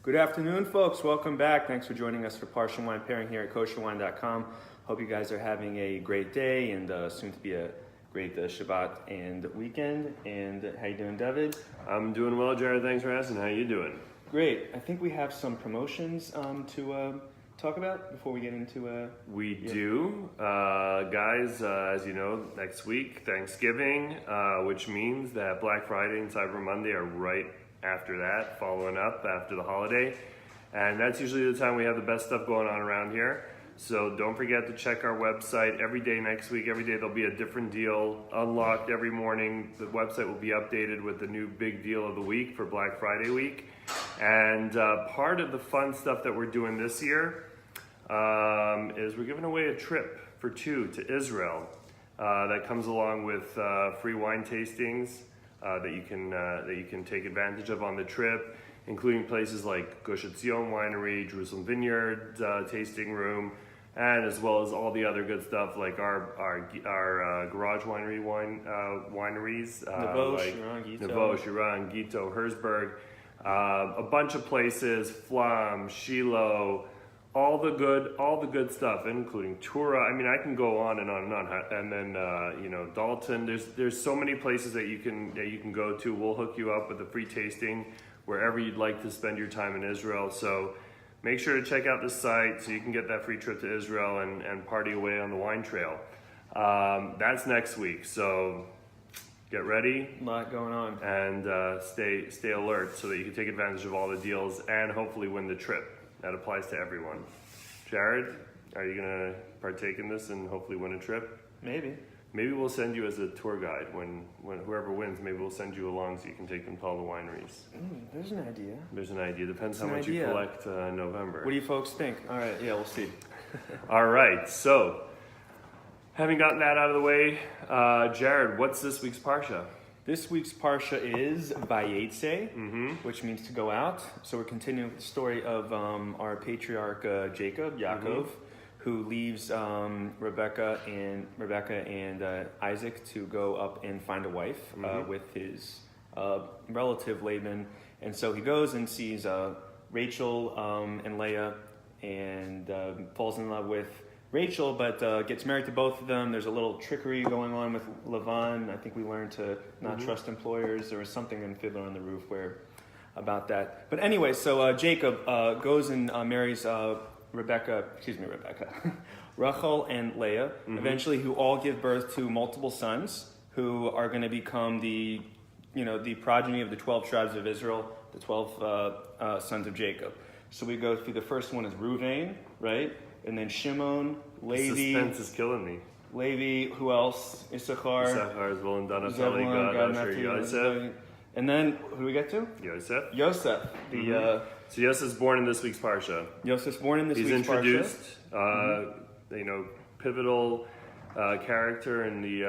Good afternoon, folks. Welcome back. Thanks for joining us for Parsha wine pairing here at Kosherwine.com. Hope you guys are having a great day and soon to be a great Shabbat and weekend. And how you doing, David? I'm doing well, Jared. Thanks for asking. How you doing? Great. I think we have some promotions to talk about before we get into... We do. Guys, as you know, next week, Thanksgiving, which means that Black Friday and Cyber Monday are right after that, following up after the holiday. And that's usually the time we have the best stuff going on around here. So don't forget to check our website every day next week. Every day there'll be a different deal unlocked every morning. The website will be updated with the new big deal of the week for Black Friday week. And part of the fun stuff that we're doing this year is we're giving away a trip for two to Israel that comes along with free wine tastings that you can take advantage of on the trip, including places like Kosher Winery, Jerusalem Vineyard tasting room, and as well as all the other good stuff like our garage wineries, Nouveau, like Sirah, Sirah, Gito, Herzberg, a bunch of places, Flam, Shiloh, all the good stuff, including Tura. I mean, I can go on and on and on. And then Dalton. There's so many places that you can go to. We'll hook you up with a free tasting wherever you'd like to spend your time in Israel. So make sure to check out the site so you can get that free trip to Israel and party away on the wine trail. That's next week. So get ready. A lot going on. And stay alert so that you can take advantage of all the deals and hopefully win the trip. That applies to everyone. Jared, are you going to partake in this and hopefully win a trip? Maybe. Maybe we'll send you as a tour guide. When whoever wins, maybe we'll send you along so you can take them to all the wineries. There's an idea. There's an idea. Depends how much you collect in November. What do you folks think? All right, yeah, we'll see. All right, so having gotten that out of the way, Jared, what's this week's Parsha? This week's Parsha is Vayeitzei, which means to go out. So we're continuing with the story of our patriarch Jacob, Yaakov, who leaves Rebecca and Isaac to go up and find a wife with his relative Laban. And so he goes and sees Rachel and Leah and falls in love with Rachel, but gets married to both of them. There's a little trickery going on with Lavan. I think we learned to not trust employers. There was something in Fiddler on the Roof about that. But anyway, so Jacob goes and marries Rebecca, Rachel and Leah, eventually, who all give birth to multiple sons who are going to become the progeny of the 12 tribes of Israel, the 12 sons of Jacob. So we go through the first one is Reuven, right? And then Shimon, Levi. Suspense is killing me. Levi, who else? Issachar, Zebulun, Dan, Naphtali, Gad, Asher, Yosef. And then, who do we get to? Yosef. So Yosef's born in this week's Parsha. Joseph's born in this week's Parsha. He's introduced, pivotal character in the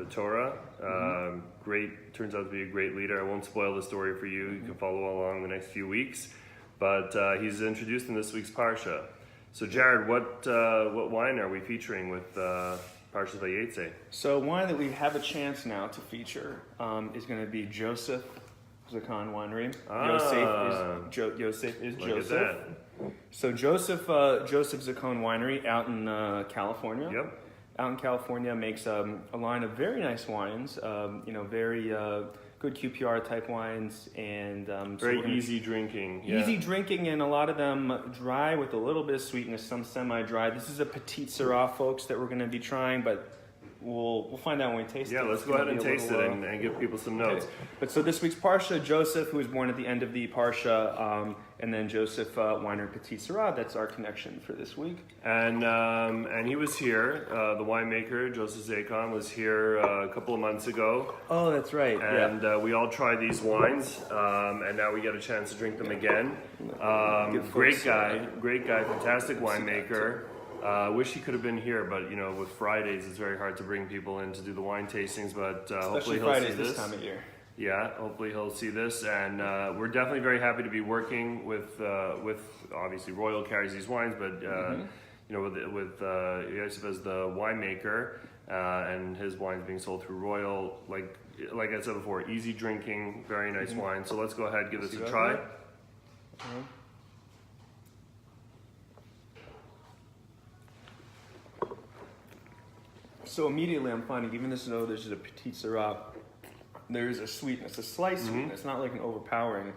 Torah. Turns out to be a great leader. I won't spoil the story for you. You can follow along the next few weeks. But he's introduced in this week's Parsha. So Jared, what wine are we featuring with Parsha Vayeitzei? So wine that we have a chance now to feature is going to be Joseph Zakon Winery. Yosef is Look Joseph. at that. So Joseph Zakon Winery out in California. Yep. Out in California makes a line of very nice wines. Very good QPR type wines and very easy drinking. Easy drinking, and a lot of them dry with a little bit of sweetness, some semi-dry. This is a Petite Sirah, folks, that we're going to be trying, but we'll find out when we taste it. Yeah, let's go ahead and taste it and give people some notes. Okay. But so this week's Parsha, Joseph, who was born at the end of the Parsha, and then Joseph Weiner Petite Sirah. That's our connection for this week. And he was here. The winemaker Joseph Zakon was here a couple of months ago. Oh, that's right. And we all tried these wines, and now we get a chance to drink them again. Great guy, fantastic winemaker. Wish he could have been here, but with Fridays it's very hard to bring people in to do the wine tastings. But hopefully he'll Fridays see this time of year. Yeah, hopefully he'll see this, and we're definitely very happy to be working with obviously Royal carries these wines, but with Yosef as the winemaker, and his wines being sold through Royal, like I said before, easy drinking, very nice wine. So let's go ahead and give this a try. So immediately I'm finding, even though there's a Petite Sirah, there's a sweetness, a slight sweetness, not like an overpowering,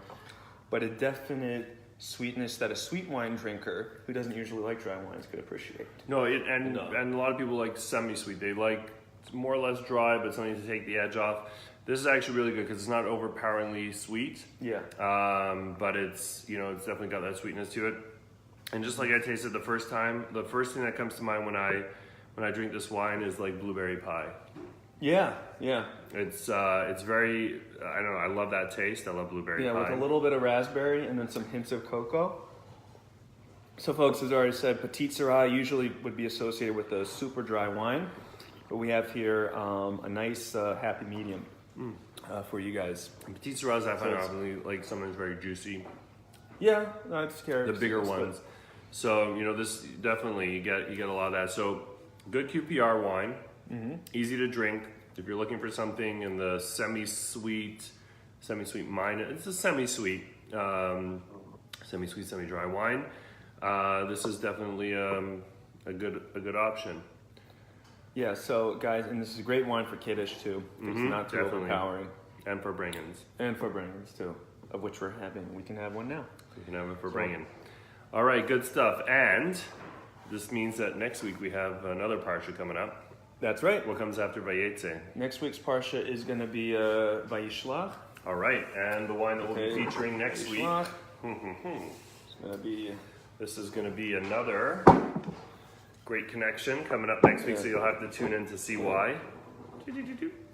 but a definite sweetness that a sweet wine drinker who doesn't usually like dry wines could appreciate. No, and a lot of people like semi-sweet. They like more or less dry, but something to take the edge off. This is actually really good because it's not overpoweringly sweet. Yeah. But it's it's definitely got that sweetness to it. And just like I tasted the first time, the first thing that comes to mind when I drink this wine is like blueberry pie. Yeah. It's very, I don't know, I love that taste. I love blueberry pie. Yeah, with a little bit of raspberry and then some hints of cocoa. So folks, as I already said, Petite Sirah usually would be associated with a super dry wine, but we have here a nice happy medium for you guys. Petite Sirahs I find obviously like something's very juicy. Yeah, that's the bigger ones. So this definitely you get a lot of that. So good QPR wine, easy to drink. If you're looking for something in the semi-sweet minus, it's a semi-sweet, semi-dry wine. This is definitely a good option. Yeah, so guys, and this is a great wine for kiddish too. It's not too overpowering. And for bring-ins. And for bring-ins too, of which we're having. We can have one now. We can have it for bring-in. All right, good stuff. And this means that next week we have another Parsha coming up. That's right. What comes after Vayeitzei? Next week's Parsha is going to be Vayishlach. All right, and the wine that we'll be featuring next week. It's going to be... This is going to be another great connection coming up next week, so you'll have to tune in to see why.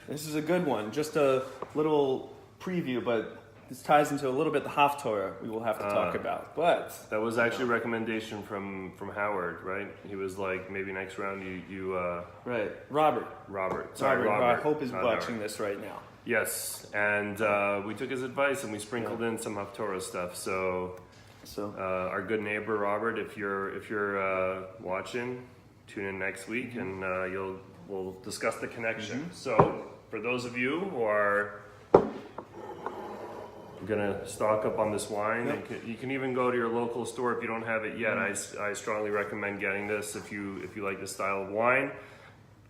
This is a good one. Just a little preview, but this ties into a little bit the Haftorah we will have to talk about. But that was actually a recommendation from Howard, right? He was like, maybe next round you right, Robert. Sorry, Robert. I hope is watching this right now. Yes, and we took his advice and we sprinkled in some Haftorah stuff. So our good neighbor Robert, if you're watching, tune in next week and we'll discuss the connection. So for those of you who are gonna stock up on this wine, you can even go to your local store if you don't have it yet. I strongly recommend getting this if you like this style of wine.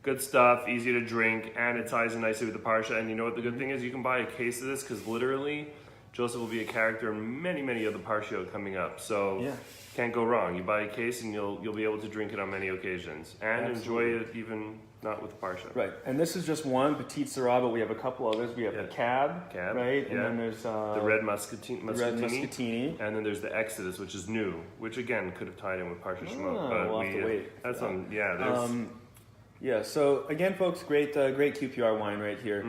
Good stuff, easy to drink, and it ties in nicely with the Parsha. And you know what the good thing is? You can buy a case of this because literally Joseph will be a character in many of the Parsha coming up. So can't go wrong. You buy a case and you'll be able to drink it on many occasions and enjoy it even not with Parsha. Right, and this is just one Petite Sirah, but we have a couple others. We have the Cab, right? And then there's the Red Muscatini. And then there's the Exodus, which is new, which again could have tied in with Parsha Shemot. But we'll have to wait. That's there's so again, folks, great QPR wine right here.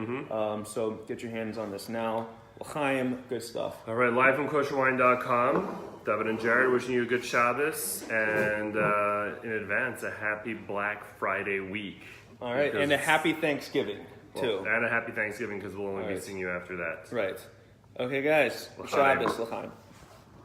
So get your hands on this now. L'chaim, good stuff. All right, live from Kosherwine.com. David and Jared wishing you a good Shabbos and in advance a happy Black Friday week. All right, and a happy Thanksgiving too. And a happy Thanksgiving because we'll only be seeing you after that. Right. Okay, guys. L'chaim. Shabbos, L'chaim.